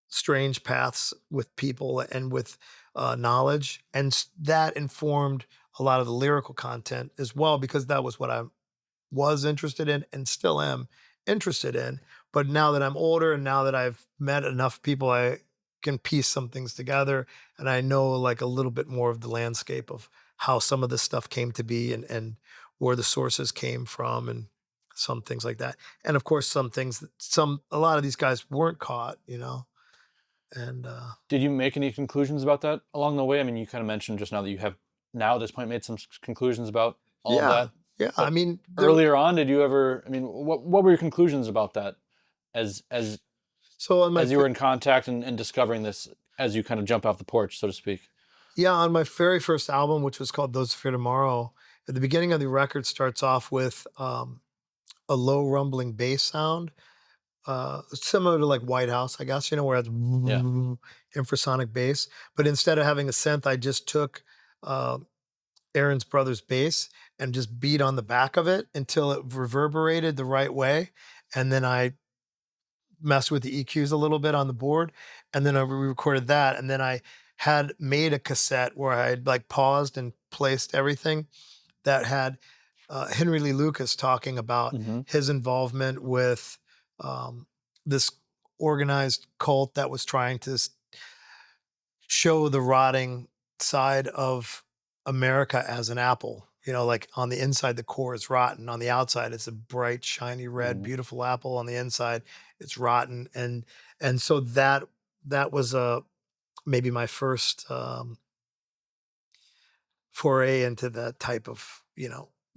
strange paths with people and with knowledge. And that informed a lot of the lyrical content as well, because that was what I was interested in and still am interested in. But now that I'm older and now that I've met enough people, can piece some things together, and I know like a little bit more of the landscape of how some of this stuff came to be and where the sources came from and some things like that. And of course, some things that a lot of these guys weren't caught, and Did you make any conclusions about that along the way? I mean, you kind of mentioned just now that you have now at this point made some conclusions about all of yeah, that. yeah. I But mean, earlier on, did you ever? I mean, what were your conclusions about that as so on my as you were in contact and discovering this as you kind of jump off the porch, so to speak? Yeah, on my very first album, which was called Those Who Fear Tomorrow, at the beginning of the record starts off with a low rumbling bass sound, similar to like White House, I guess, where it's Yeah. infrasonic bass. But instead of having a synth, I just took uh, Aaron's brother's bass and just beat on the back of it until it reverberated the right way. And then I messed with the EQs a little bit on the board, and then I re-recorded that, and then I had made a cassette where I had like paused and placed everything that had Henry Lee Lucas talking about Mm-hmm. his involvement with this organized cult that was trying to show the rotting side of America as an apple. Like on the inside, the core is rotten. On the outside, it's a bright, shiny red, Mm-hmm. beautiful apple. On the inside, it's rotten. And so that was maybe my first foray into that type of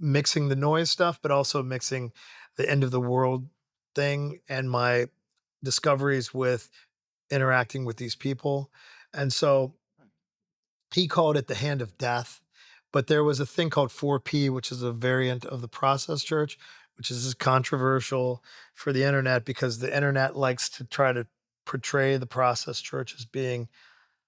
mixing the noise stuff, but also mixing the end of the world thing and my discoveries with interacting with these people. And so he called it the hand of death, but there was a thing called 4P, which is a variant of the process church, which is controversial for the internet because the internet likes to try to portray the process church as being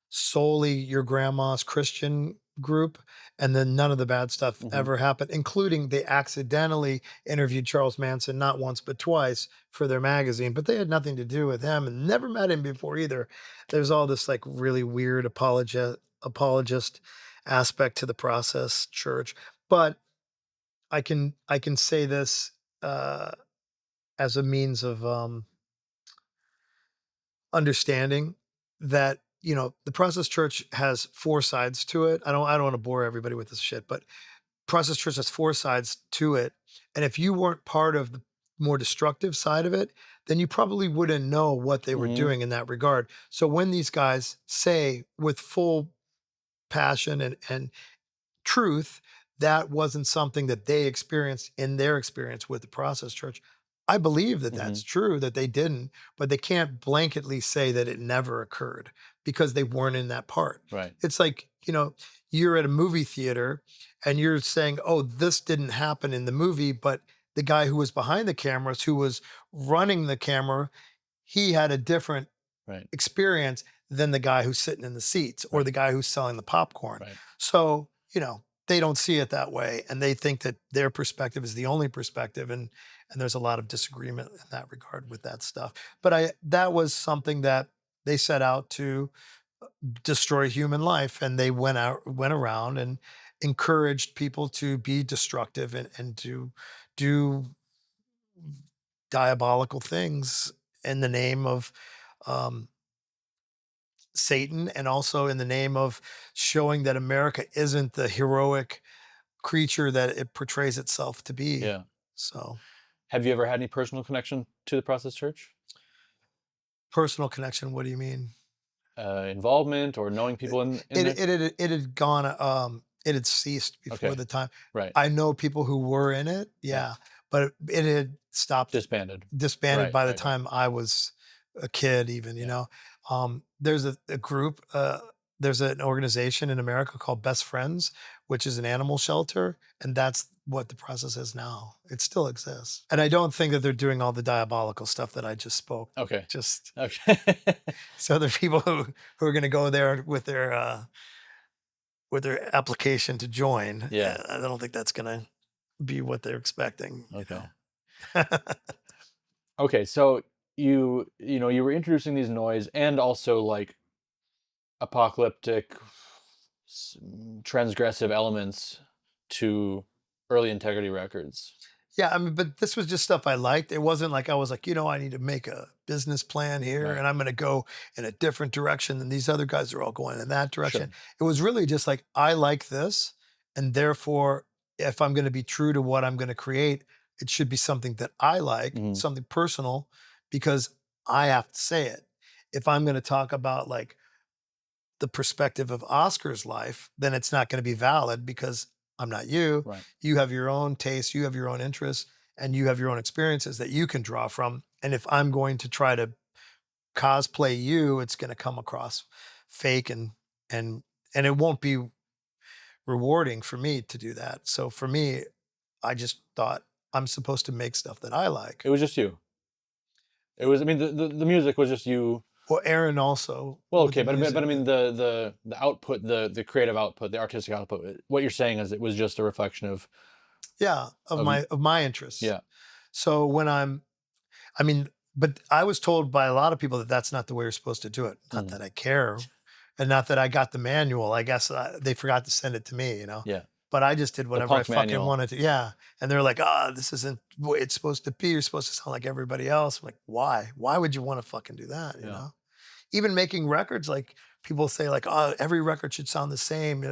solely your grandma's Christian group, and then none of the bad stuff Mm-hmm. ever happened, including they accidentally interviewed Charles Manson not once but twice for their magazine, but they had nothing to do with him and never met him before either. There's all this like really weird apologist aspect to the process church, but I can say this uh, as a means of understanding that the process church has four sides to it. I don't want to bore everybody with this shit, but process church has four sides to it, and if you weren't part of the more destructive side of it, then you probably wouldn't know what they were Mm-hmm. doing in that regard. So when these guys say with full passion and truth, that wasn't something that they experienced in their experience with the process church. I believe that Mm-hmm. that's true, that they didn't, but they can't blanketly say that it never occurred because they weren't in that part. Right. It's like, you're at a movie theater and you're saying, oh, this didn't happen in the movie, but the guy who was behind the cameras, who was running the camera, he had a different Right. experience than the guy who's sitting in the seats or Right. the guy who's selling the popcorn. Right. So, they don't see it that way and they think that their perspective is the only perspective and there's a lot of disagreement in that regard with that stuff. But that was something that they set out to destroy human life, and they went around and encouraged people to be destructive and to do diabolical things in the name of um, Satan, and also in the name of showing that America isn't the heroic creature that it portrays itself to be. Yeah. So, Have you ever had any personal connection to the process church? personal connection, what do you mean? Involvement or knowing people in there? It had gone it had ceased before Okay. the time. Right. I know people who were in it, yeah, but it had stopped Disbanded. disbanded Right, by the right, right. time I was a kid, even, Yeah. There's a group, there's an organization in America called Best Friends, which is an animal shelter, and that's what the process is now. It still exists. And I don't think that they're doing all the diabolical stuff that I just spoke. Okay. Just Okay. so there are people who are going to go there with their application to join. Yeah. I don't think that's going to be what they're expecting. Okay. Know? Okay, so you were introducing these noise and also like apocalyptic transgressive elements to early Integrity Records. Yeah, I mean, but this was just stuff I liked. It wasn't like I was like, I need to make a business plan here Right. and I'm going to go in a different direction than these other guys are all going in that direction. Sure. It was really just like, I like this. And therefore, if I'm going to be true to what I'm going to create, it should be something that I like, Mhm. something personal, because I have to say it. If I'm going to talk about like the perspective of Oscar's life, then it's not going to be valid because I'm not you. Right. You have your own taste, you have your own interests, and you have your own experiences that you can draw from. And if I'm going to try to cosplay you, it's going to come across fake and and it won't be rewarding for me to do that. So for me, I just thought I'm supposed to make stuff that I like. It was just you. It was. I mean, the music was just you. Well, Aaron also. Well, with okay, the but music. I mean the output, the creative output, the artistic output. What you're saying is it was just a reflection of Yeah, of of my interests. yeah. So when I mean, but I was told by a lot of people that that's not the way you're supposed to do it. Not Mhm. that I care, and not that I got the manual. I guess they forgot to send it to me, Yeah. But I just did whatever I punk fucking manual. wanted to. Yeah, and they're like, this isn't the way it's supposed to be. You're supposed to sound like everybody else. I'm like, why? Why would you want to fucking do that? You Yeah. know? Even making records, like people say, like, every record should sound the same.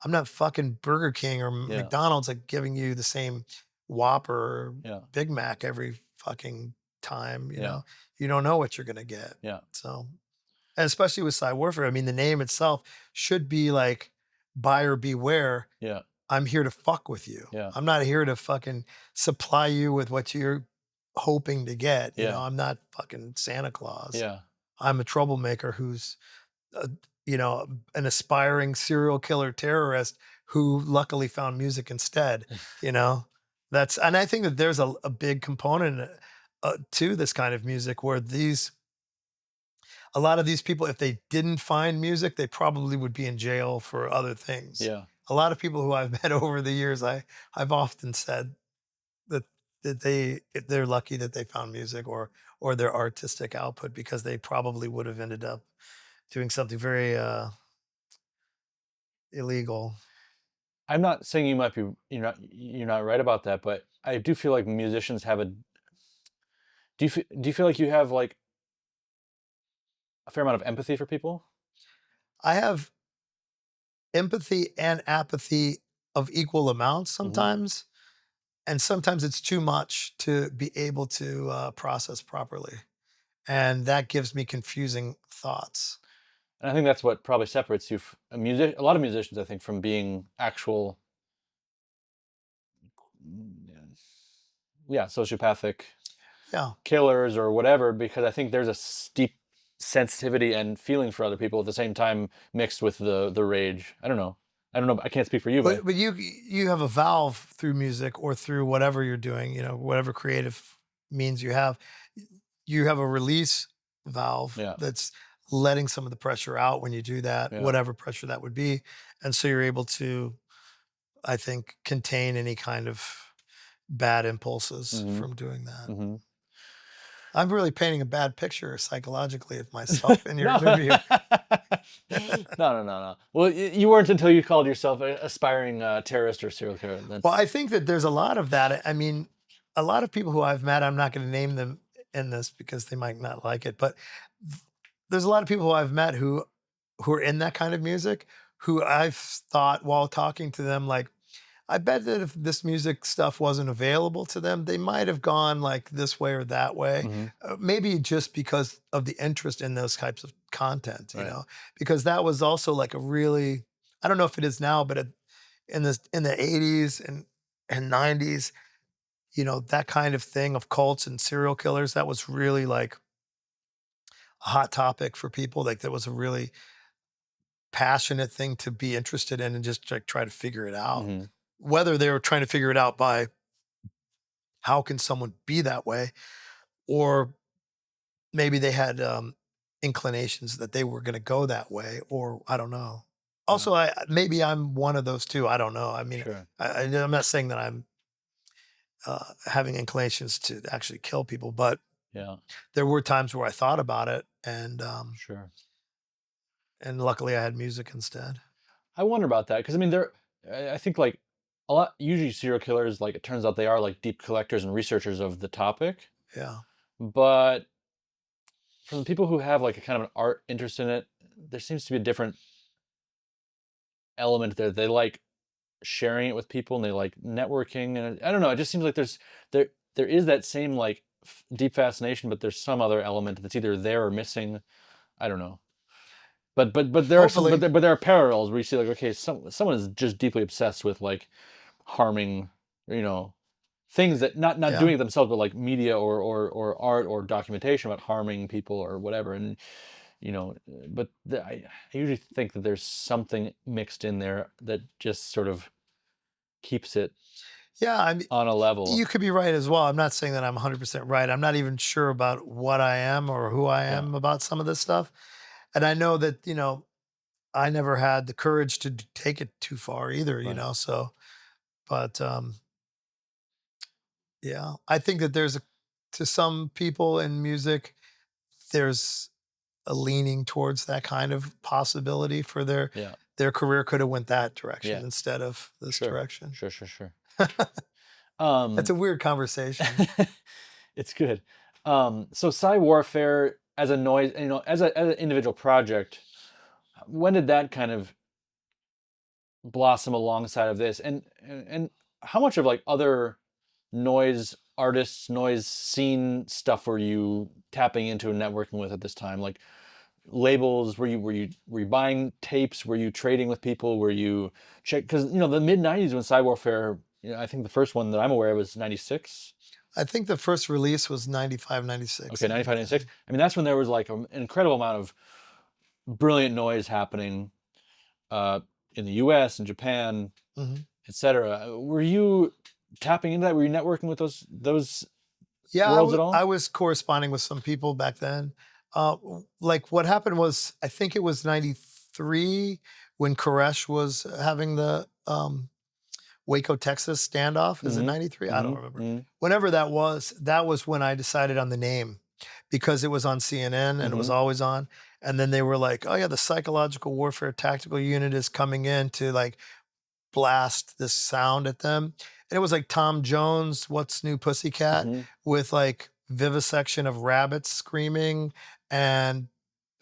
I'm not fucking Burger King or Yeah. McDonald's like giving you the same Whopper or Yeah. Big Mac every fucking time. You Yeah. know, you don't know what you're gonna get. Yeah. So, and especially with PSYWARFARE, I mean, the name itself should be like buyer beware. Yeah. I'm here to fuck with you. Yeah. I'm not here to fucking supply you with what you're hoping to get. You Yeah. know, I'm not fucking Santa Claus. Yeah. I'm a troublemaker who's, an aspiring serial killer terrorist who luckily found music instead. And I think that there's a big component to this kind of music where a lot of these people, if they didn't find music, they probably would be in jail for other things. Yeah. A lot of people who I've met over the years, I've often said that they're lucky that they found music or their artistic output, because they probably would have ended up doing something very illegal. I'm not saying you're not right about that, but I do feel like musicians have a. Do you feel like you have like a fair amount of empathy for people? I have empathy and apathy of equal amounts sometimes. And sometimes it's too much to be able to process properly. And that gives me confusing thoughts. And I think that's what probably separates you a lot of musicians, I think, from being actual, yeah, sociopathic Yeah. killers or whatever, because I think there's a steep sensitivity and feeling for other people at the same time mixed with the rage. I don't know. I can't speak for you, but But you have a valve through music or through whatever you're doing, whatever creative means you have. You have a release valve Yeah. that's letting some of the pressure out when you do that, Yeah. whatever pressure that would be. And so you're able to, I think, contain any kind of bad impulses from doing that. Mm-hmm. I'm really painting a bad picture psychologically of myself in your interview. No. Well, you weren't until you called yourself an aspiring terrorist or serial killer. Well, I think that there's a lot of that. I mean, a lot of people who I've met, I'm not going to name them in this because they might not like it, but there's a lot of people who I've met who are in that kind of music, who I've thought while talking to them, like, I bet that if this music stuff wasn't available to them, they might have gone like this way or that way. Maybe just because of the interest in those types of content, Right. because that was also like a really, I don't know if it is now, but in the 80s and 90s, that kind of thing of cults and serial killers, that was really like a hot topic for people. Like that was a really passionate thing to be interested in and just like try to figure it out. Whether they were trying to figure it out by how can someone be that way, or maybe they had inclinations that they were going to go that way, or I don't know. Also, maybe I'm one of those too. I don't know. I mean, Sure. I'm not saying that I'm having inclinations to actually kill people, but Yeah. there were times where I thought about it, and Sure. and luckily I had music instead. I wonder about that because I mean, I think like usually serial killers, like it turns out they are like deep collectors and researchers of the topic. Yeah. But from the people who have like a kind of an art interest in it, there seems to be a different element there. They like sharing it with people and they like networking, and I don't know. It just seems like there is that same like deep fascination, but there's some other element that's either there or missing. I don't know. But there are some Hopefully. but there are parallels where you see like, okay, someone is just deeply obsessed with like harming, things that not Yeah. doing it themselves, but like media or art or documentation about harming people or whatever. And but I usually think that there's something mixed in there that just sort of keeps it Yeah, I mean, on a level. you could be right as well. I'm not saying that I'm 100% right. I'm not even sure about what I am or who I am about some of this stuff. And I know that, I never had the courage to take it too far either, Right. so, but, yeah, I think that to some people in music, there's a leaning towards that kind of possibility for Yeah. their career could have went that direction Yeah. instead of this Sure. direction. Sure. That's a weird conversation. It's good. So PSYWARFARE as a noise, as an individual project, when did that kind of blossom alongside of this? And how much of like other noise artists, noise scene stuff were you tapping into and networking with at this time? Like labels, were you buying tapes? Were you trading with people? Were you because the mid 90s when PSYWARFARE, I think the first one that I'm aware of was 96. I think the first release was 95, 96. Okay, 95, 96. I mean, that's when there was like an incredible amount of brilliant noise happening in the US and Japan, Mhm. etc. Were you tapping into that? Were you networking with those Yeah, worlds at all? I was corresponding with some people back then. Like what happened was, I think it was 93 when Koresh was having the Waco, Texas standoff. Is it 93? I don't remember. Whenever that was when I decided on the name because it was on CNN and it was always on. And then they were like, oh yeah, the psychological warfare tactical unit is coming in to like blast this sound at them. And it was like Tom Jones, What's New Pussycat, with like vivisection of rabbits screaming and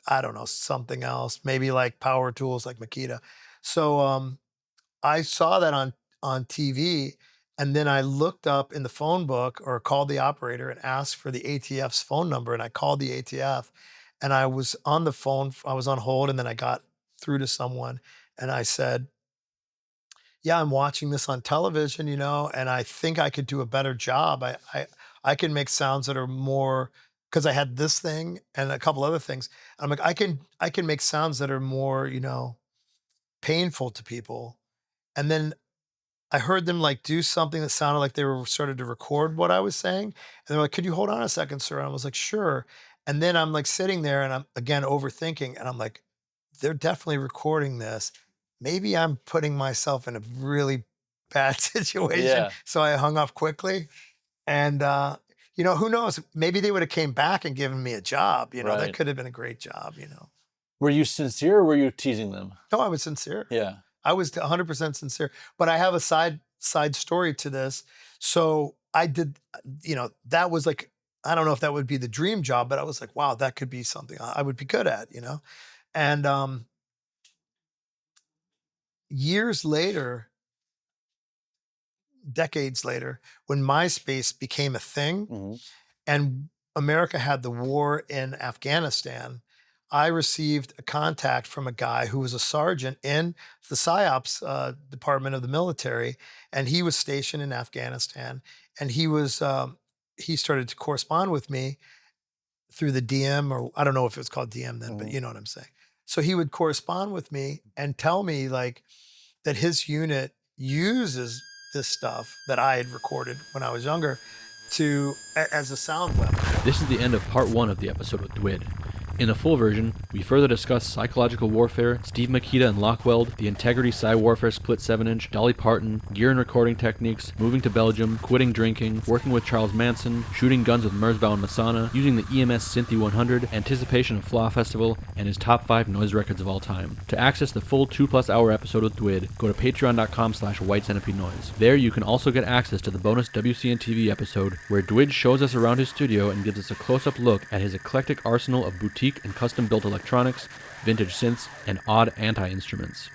I don't know, something else, maybe like power tools like Makita. So I saw that on TV and then I looked up in the phone book or called the operator and asked for the ATF's phone number and I called the ATF and I was on the phone, I was on hold and then I got through to someone and I said, yeah, I'm watching this on television, and I think I could do a better job. I can make sounds that are more because I had this thing and a couple other things. I'm like, I can make sounds that are more, painful to people. And then I heard them like do something that sounded like they were started to record what I was saying. And they're like, could you hold on a second, sir? And I was like, sure. And then I'm like sitting there and I'm again overthinking and I'm like, they're definitely recording this. Maybe I'm putting myself in a really bad situation. Yeah. So I hung up quickly. And who knows? Maybe they would have came back and given me a job. That Right. could have been a great job, Were you sincere or were you teasing them? No, I was sincere. Yeah. I was 100% sincere. But I have a side story to this. So I did, that was like, I don't know if that would be the dream job, but I was like, wow, that could be something I would be good at, And years later, decades later, when MySpace became a thing and America had the war in Afghanistan, I received a contact from a guy who was a sergeant in the PSYOPs department of the military, and he was stationed in Afghanistan. And he started to correspond with me through the DM, or I don't know if it was called DM then, but you know what I'm saying. So he would correspond with me and tell me like that his unit uses this stuff that I had recorded when I was younger as a sound weapon. This is the end of part 1 of the episode with Dwid. In the full version, we further discuss psychological warfare, Steve Makita and Lockweld, the Integrity PSYWARFARE split 7-inch, Dolly Parton, gear and recording techniques, moving to Belgium, quitting drinking, working with Charles Manson, shooting guns with Merzbow and Masana, using the EMS Synthi 100, anticipation of F.L.A.W Festival, and his top 5 noise records of all time. To access the full 2+ hour episode with Dwid, go to patreon.com/White Centipede Noise. There you can also get access to the bonus WCN TV episode where Dwid shows us around his studio and gives us a close-up look at his eclectic arsenal of boutique and custom-built electronics, vintage synths, and odd anti-instruments.